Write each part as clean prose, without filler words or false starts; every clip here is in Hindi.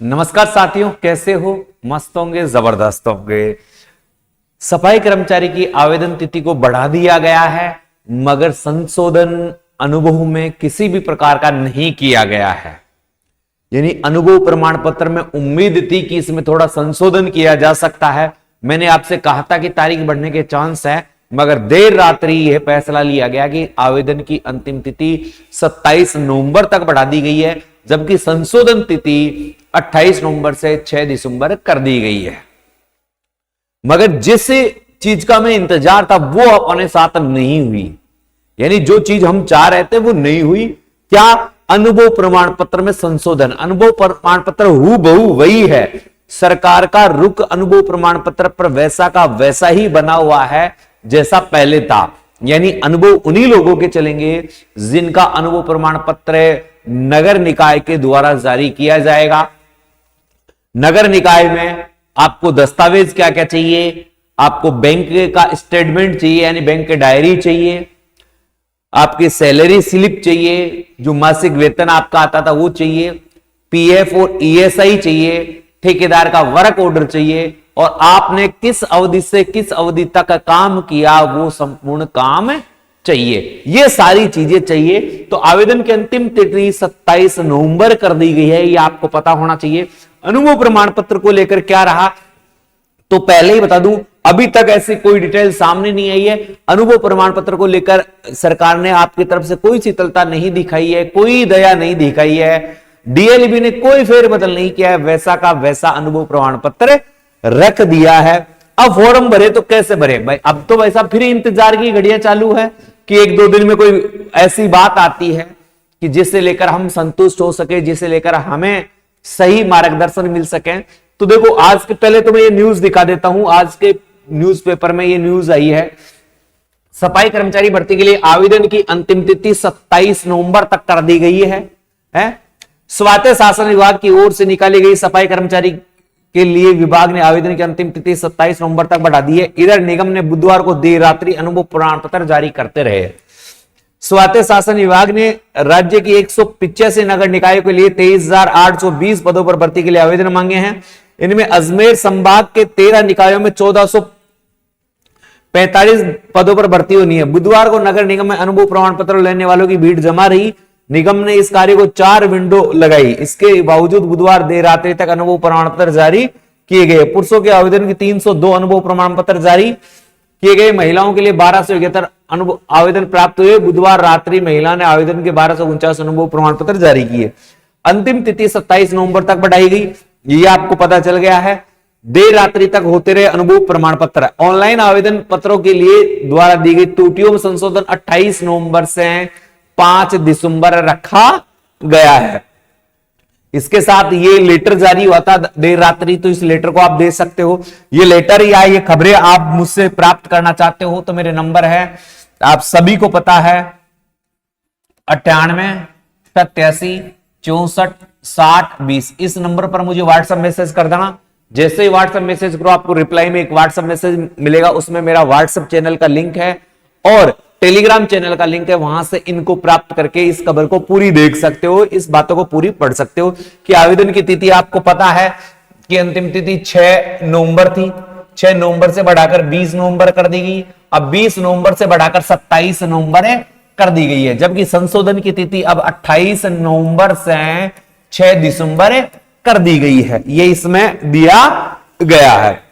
नमस्कार साथियों, कैसे हो? मस्त होंगे, जबरदस्त होंगे। सफाई कर्मचारी की आवेदन तिथि को बढ़ा दिया गया है, मगर संशोधन अनुभव में किसी भी प्रकार का नहीं किया गया है। यानी अनुभव प्रमाण पत्र में उम्मीद थी कि इसमें थोड़ा संशोधन किया जा सकता है। मैंने आपसे कहा था कि तारीख बढ़ने के चांस है, मगर देर रात्रि यह फैसला लिया गया कि आवेदन की अंतिम तिथि 27 नवंबर तक बढ़ा दी गई है, जबकि संशोधन तिथि 28 नवंबर से 6 दिसंबर कर दी गई है। मगर जिस चीज का मैं इंतजार था वो अपने साथ नहीं हुई। यानी जो चीज हम चाह रहे थे वो नहीं हुई। क्या? अनुभव प्रमाण पत्र में संशोधन। अनुभव प्रमाण पत्र हूबहू वही है। सरकार का रुख अनुभव प्रमाण पत्र पर वैसा का वैसा ही बना हुआ है जैसा पहले था। यानी अनुभव उन्हीं लोगों के चलेंगे जिनका अनुभव प्रमाण पत्र नगर निकाय के द्वारा जारी किया जाएगा। नगर निकाय में आपको दस्तावेज क्या क्या चाहिए? आपको बैंक का स्टेटमेंट चाहिए, यानी बैंक की डायरी चाहिए, आपकी सैलरी स्लिप चाहिए, जो मासिक वेतन आपका आता था वो चाहिए, पीएफ और ईएसआई चाहिए, ठेकेदार का वर्क ऑर्डर चाहिए, और आपने किस अवधि से किस अवधि तक काम किया वो संपूर्ण काम चाहिए। ये सारी चीजें चाहिए। तो आवेदन की अंतिम तिथि 27 नवंबर कर दी गई है, ये आपको पता होना चाहिए। अनुभव प्रमाण पत्र को लेकर क्या रहा तो पहले ही बता दूं, अभी तक ऐसी कोई डिटेल सामने नहीं आई है। अनुभव प्रमाण पत्र को लेकर सरकार ने आपकी तरफ से कोई शीतलता नहीं दिखाई है, कोई दया नहीं दिखाई है। डीएलबी ने कोई फेरबदल नहीं किया है, वैसा का वैसा अनुभव प्रमाण पत्र रख दिया है। अब फॉर्म भरे तो कैसे भरे भाई? अब तो वैसा फिर इंतजार की घड़ियां चालू है कि एक दो दिन में कोई ऐसी बात आती है कि जिसे लेकर हम संतुष्ट हो सके, जिसे लेकर हमें सही मार्गदर्शन मिल सके। तो देखो, आज के पहले तो मैं ये न्यूज दिखा देता हूं। आज के न्यूज़पेपर में ये न्यूज आई है, सफाई कर्मचारी भर्ती के लिए आवेदन की अंतिम तिथि 27 नवंबर तक कर दी गई है? स्वायत्त शासन विभाग की ओर से निकाली गई सफाई कर्मचारी के लिए विभाग ने आवेदन की अंतिम तिथि 27 नवंबर तक बढ़ा दी है। इधर निगम ने बुधवार को देर रात्रि अनुभव प्रमाण पत्र जारी करते रहे। स्वायत्त शासन विभाग ने राज्य की 185 नगर निकायों के लिए 23,820 पदों पर भर्ती के लिए आवेदन मांगे हैं। इनमें अजमेर संभाग के 13 निकायों में 1445 पदों पर भर्ती होनी है। बुधवार को नगर निगम में अनुभव प्रमाण पत्र लेने वालों की भीड़ जमा रही। निगम ने इस कार्य को 4 विंडो लगाई। इसके बावजूद बुधवार देर रात्रि तक अनुभव प्रमाण पत्र जारी किए गए। पुरुषों के आवेदन की 302 अनुभव प्रमाण पत्र जारी किए गए। महिलाओं के लिए 1271 आवेदन प्राप्त हुए। बुधवार रात्रि महिला ने आवेदन के 1249 अनुभव प्रमाण पत्र जारी किए। अंतिम तिथि 27 नवंबर तक बढ़ाई गई, ये आपको पता चल गया है। देर रात्रि तक होते रहे अनुभव प्रमाण पत्र। ऑनलाइन आवेदन पत्रों के लिए द्वारा दी गई त्रुटियों में संशोधन 28 नवंबर से 5 दिसंबर रखा गया है। इसके साथ ये लेटर जारी हुआ था देर रात्रि, तो इस लेटर को आप दे सकते हो। ये लेटर या ये खबरें आप मुझसे प्राप्त करना चाहते हो तो मेरे नंबर है, आप सभी को पता है, 98 87 64 60 20। इस नंबर पर मुझे व्हाट्सएप मैसेज कर देना। जैसे ही व्हाट्सएप मैसेज करो, आपको रिप्लाई में एक व्हाट्सएप मैसेज मिलेगा, उसमें मेरा व्हाट्सएप चैनल का लिंक है और टेलीग्राम चैनल का लिंक है। वहां से इनको प्राप्त करके इस खबर को पूरी देख सकते हो, इस बातों को पूरी पढ़ सकते हो कि आवेदन की तिथि आपको पता है कि अंतिम तिथि 6 नवंबर थी। 6 नवंबर से बढ़ाकर 20 नवंबर कर दी गई। अब 20 नवंबर से बढ़ाकर 27 नवंबर कर दी गई है, जबकि संशोधन की तिथि अब 28 नवंबर से 6 दिसंबर कर दी गई है। ये इसमें दिया गया है।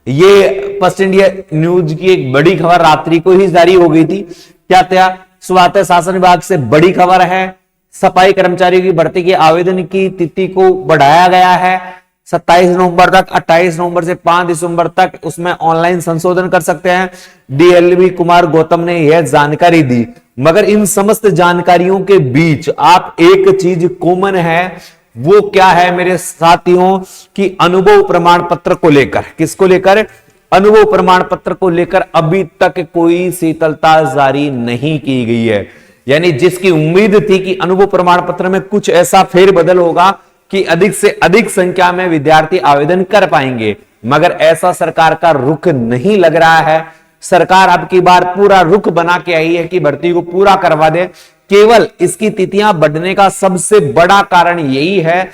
ये फर्स्ट इंडिया न्यूज की एक बड़ी खबर रात्रि को ही जारी हो गई थी। क्या था? स्वायत्त शासन विभाग से बड़ी खबर है, सफाई कर्मचारियों की भर्ती के आवेदन की तिथि को बढ़ाया गया है 27 नवंबर तक। 28 नवंबर से 5 दिसंबर तक उसमें ऑनलाइन संशोधन कर सकते हैं। डीएलबी कुमार गौतम ने यह जानकारी दी। मगर इन समस्त जानकारियों के बीच आप एक चीज कॉमन है, वो क्या है मेरे साथियों, कि अनुभव प्रमाण पत्र को लेकर, किसको लेकर? अनुभव प्रमाण पत्र को लेकर अभी तक कोई शीतलता जारी नहीं की गई है। यानी जिसकी उम्मीद थी कि अनुभव प्रमाण पत्र में कुछ ऐसा फेरबदल होगा कि अधिक से अधिक संख्या में विद्यार्थी आवेदन कर पाएंगे, मगर ऐसा सरकार का रुख नहीं लग रहा है। सरकार अब की बार पूरा रुख बना के आई है कि भर्ती को पूरा करवा दे। केवल इसकी तिथियां बढ़ने का सबसे बड़ा कारण यही है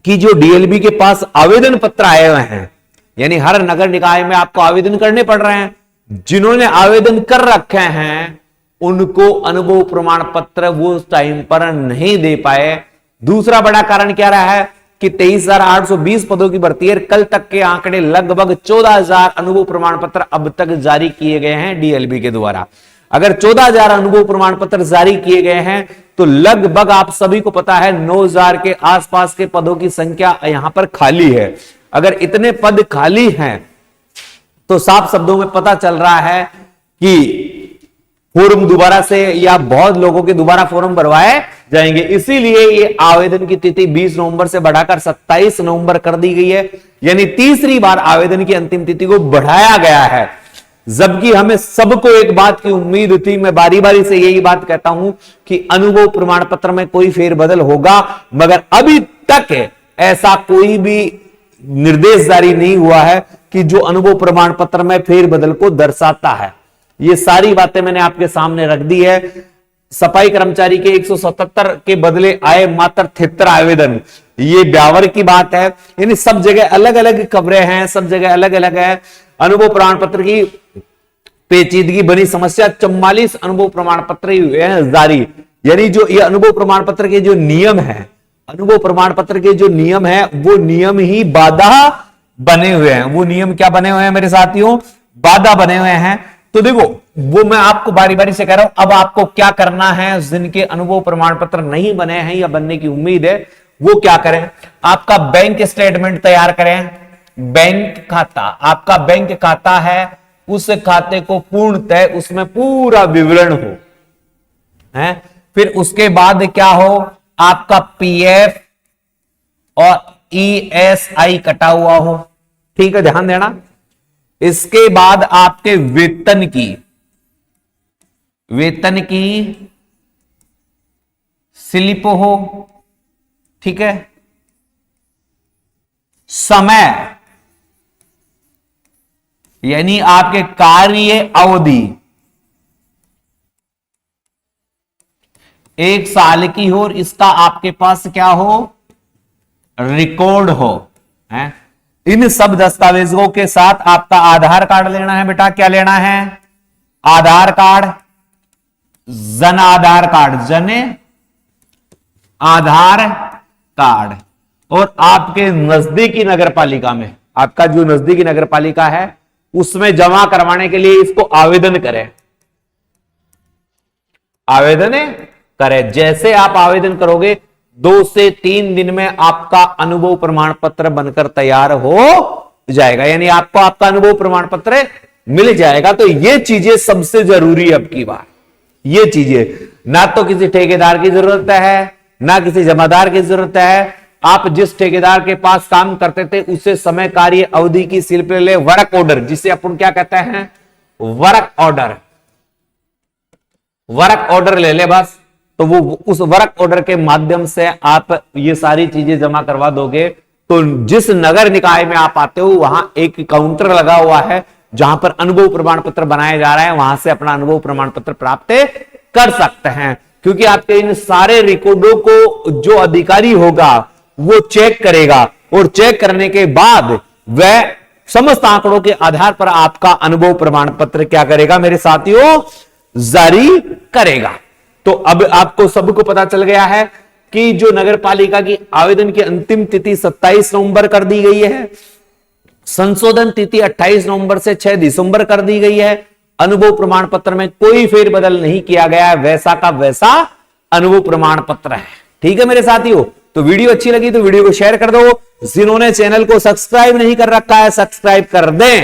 कि जो डीएलबी के पास आवेदन पत्र आए हुए हैं, यानी हर नगर निकाय में आपको आवेदन करने पड़ रहे हैं, जिन्होंने आवेदन कर रखे हैं उनको अनुभव प्रमाण पत्र वो टाइम पर नहीं दे पाए। दूसरा बड़ा कारण क्या रहा है कि 23,820 पदों की भर्ती है। कल तक के आंकड़े लगभग 14,000 अनुभव प्रमाण पत्र अब तक जारी किए गए हैं डीएलबी के द्वारा। अगर 14,000 अनुभव प्रमाण पत्र जारी किए गए हैं तो लगभग आप सभी को पता है 9,000 के आसपास के पदों की संख्या यहां पर खाली है। अगर इतने पद खाली हैं तो साफ शब्दों में पता चल रहा है कि फॉर्म दोबारा से या बहुत लोगों के दोबारा फॉर्म भरवाए जाएंगे। इसीलिए ये आवेदन की तिथि 20 नवंबर से बढ़ाकर 27 नवंबर कर दी गई है, यानी तीसरी बार आवेदन की अंतिम तिथि को बढ़ाया गया है। जबकि हमें सबको एक बात की उम्मीद थी, मैं बारी बारी से यही बात कहता हूं कि अनुभव प्रमाण पत्र में कोई फेरबदल होगा, मगर अभी तक ऐसा कोई भी निर्देश जारी नहीं हुआ है कि जो अनुभव प्रमाण पत्र में फेरबदल को दर्शाता है। ये सारी बातें मैंने आपके सामने रख दी है। सफाई कर्मचारी के 177 के बदले आए मात्र 73 आवेदन, ये ब्यावर की बात है। यानी सब जगह अलग अलग खबरें हैं, सब जगह अलग अलग है। अनुभव प्रमाण पत्र की पेचीदगी बनी समस्या, 44 अनुभव प्रमाण पत्र हुए हैं जारी। यानी जो ये अनुभव प्रमाण पत्र के जो नियम है, अनुभव प्रमाण पत्र के जो नियम है वो नियम ही बाधा बने हुए हैं। वो नियम क्या बने हुए हैं मेरे साथियों? बाधा बने हुए हैं। तो देखो वो मैं आपको बारी बारी से कह रहा हूं, अब आपको क्या करना है। जिनके अनुभव प्रमाण पत्र नहीं बने हैं या बनने की उम्मीद है वो क्या करें? आपका बैंक स्टेटमेंट तैयार करें। बैंक खाता, आपका बैंक खाता है, उस खाते को पूर्णतः उसमें पूरा विवरण हो है। फिर उसके बाद क्या हो, आपका पीएफ और ईएसआई कटा हुआ हो, ठीक है, ध्यान देना। इसके बाद आपके वेतन की स्लिप हो, ठीक है। समय यानी आपके कार्य अवधि 1 साल की हो और इसका आपके पास क्या हो, रिकॉर्ड हो है। इन सब दस्तावेजों के साथ आपका आधार कार्ड लेना है बेटा। क्या लेना है? आधार card, Jan Aadhaar card, Jan Aadhaar card. और आपके नजदीकी नगर पालिका में, आपका जो नजदीकी नगर पालिका है उसमें जमा करवाने के लिए इसको आवेदन करें। आवेदन करें। जैसे आप आवेदन करोगे 2 से 3 दिन में आपका अनुभव प्रमाण पत्र बनकर तैयार हो जाएगा, यानी आपको आपका अनुभव प्रमाण पत्र मिल जाएगा। तो ये चीजें सबसे जरूरी है अब की बार। ये चीजें ना तो किसी ठेकेदार की जरूरत है, ना किसी जमादार की जरूरत है। आप जिस ठेकेदार के पास काम करते थे उससे समय कार्य अवधि की स्लिप ले, वर्क ऑर्डर, जिसे अपन क्या कहते हैं, वर्क ऑर्डर, वर्क ऑर्डर ले ले बस। तो वो उस वर्क ऑर्डर के माध्यम से आप ये सारी चीजें जमा करवा दोगे। तो जिस नगर निकाय में आप आते हो वहां एक काउंटर लगा हुआ है जहां पर अनुभव प्रमाण पत्र बनाए जा रहे हैं, वहां से अपना अनुभव प्रमाण पत्र प्राप्त कर सकते हैं। क्योंकि आपके इन सारे रिकॉर्डों को जो अधिकारी होगा वो चेक करेगा और चेक करने के बाद वह समस्त आंकड़ों के आधार पर आपका अनुभव प्रमाण पत्र क्या करेगा मेरे साथियों, जारी करेगा। तो अब आपको सबको पता चल गया है कि जो नगर पालिका की आवेदन की अंतिम तिथि 27 नवंबर कर दी गई है, संशोधन तिथि 28 नवंबर से 6 दिसंबर कर दी गई है। अनुभव प्रमाण पत्र में कोई फेरबदल नहीं किया गया है, वैसा का वैसा अनुभव प्रमाण पत्र है। ठीक है मेरे साथियों, तो वीडियो अच्छी लगी तो वीडियो को शेयर कर दो। जिन्होंने चैनल को सब्सक्राइब नहीं कर रखा है सब्सक्राइब कर दें,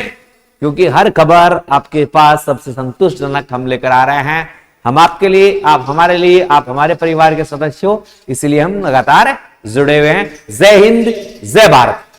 क्योंकि हर खबर आपके पास सबसे संतुष्टजनक हम लेकर आ रहे हैं। हम आपके लिए, आप हमारे लिए, आप हमारे परिवार के सदस्य हो, इसलिए हम लगातार जुड़े हुए हैं। जय हिंद, जय भारत।